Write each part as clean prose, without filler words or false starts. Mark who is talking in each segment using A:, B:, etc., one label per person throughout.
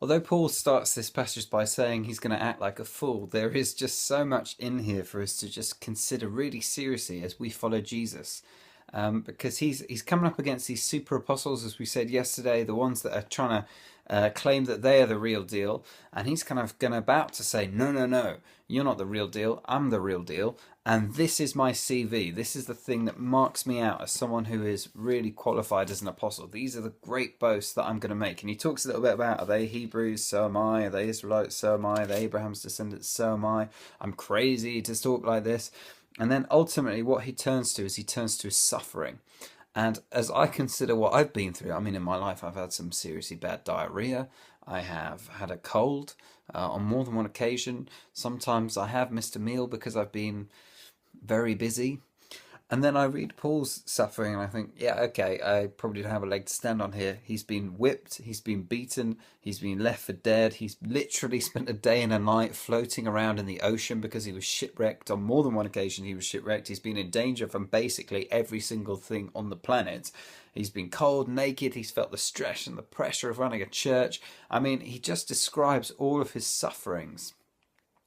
A: Although Paul starts this passage by saying he's going to act like a fool, there is just so much in here for us to just consider really seriously as we follow Jesus. Because he's coming up against these super apostles, as we said yesterday, the ones that are trying to claim that they are the real deal, and he's kind of about to say, no, no, no, you're not the real deal, I'm the real deal, and this is my CV. This is the thing that marks me out as someone who is really qualified as an apostle. These are the great boasts that I'm going to make. And he talks a little bit about, are they Hebrews? So am I. Are they Israelites? So am I. Are they Abraham's descendants? So am I. I'm crazy to talk like this. And then ultimately what he turns to is he turns to his suffering. And as I consider what I've been through, I mean, in my life, I've had some seriously bad diarrhea. I have had a cold on more than one occasion. Sometimes I have missed a meal because I've been very busy. And then I read Paul's suffering and I think, yeah, okay, I probably don't have a leg to stand on here. He's been whipped, he's been beaten, he's been left for dead. He's literally spent a day and a night floating around in the ocean because he was shipwrecked. On more than one occasion, he was shipwrecked. He's been in danger from basically every single thing on the planet. He's been cold, naked, he's felt the stress and the pressure of running a church. I mean, he just describes all of his sufferings.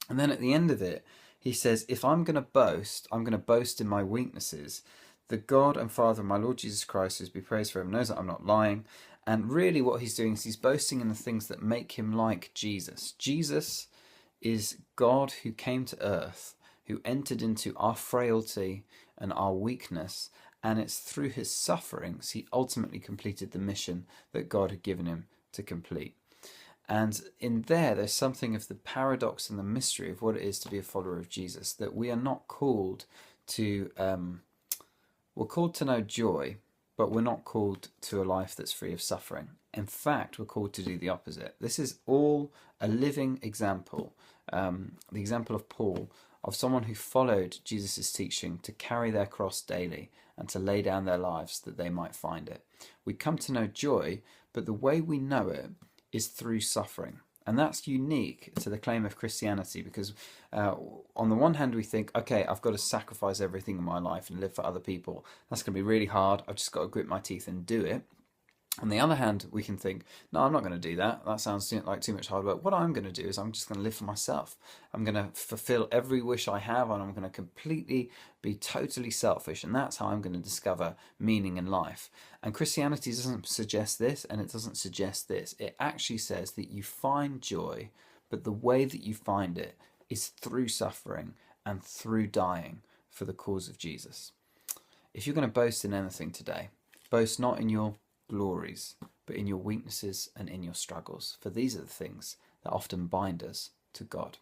A: And then at the end of it, he says, if I'm going to boast, I'm going to boast in my weaknesses. The God and Father of my Lord Jesus Christ, who's be praised forever, knows that I'm not lying. And really what he's doing is he's boasting in the things that make him like Jesus. Jesus is God who came to earth, who entered into our frailty and our weakness. And it's through his sufferings he ultimately completed the mission that God had given him to complete. And in there's something of the paradox and the mystery of what it is to be a follower of Jesus, that we are not called to, we're called to know joy, but we're not called to a life that's free of suffering. In fact, we're called to do the opposite. This is all a living example, the example of Paul, of someone who followed Jesus' teaching to carry their cross daily and to lay down their lives that they might find it. We come to know joy, but the way we know it is through suffering. And that's unique to the claim of Christianity because on the one hand we think, okay, I've got to sacrifice everything in my life and live for other people. That's going to be really hard. I've just got to grit my teeth and do it. On the other hand, we can think, no, I'm not going to do that. That sounds like too much hard work. What I'm going to do is I'm just going to live for myself. I'm going to fulfill every wish I have and I'm going to completely be totally selfish. And that's how I'm going to discover meaning in life. And Christianity doesn't suggest this and it doesn't suggest this. It actually says that you find joy, but the way that you find it is through suffering and through dying for the cause of Jesus. If you're going to boast in anything today, boast not in your glories, but in your weaknesses and in your struggles. For these are the things that often bind us to God.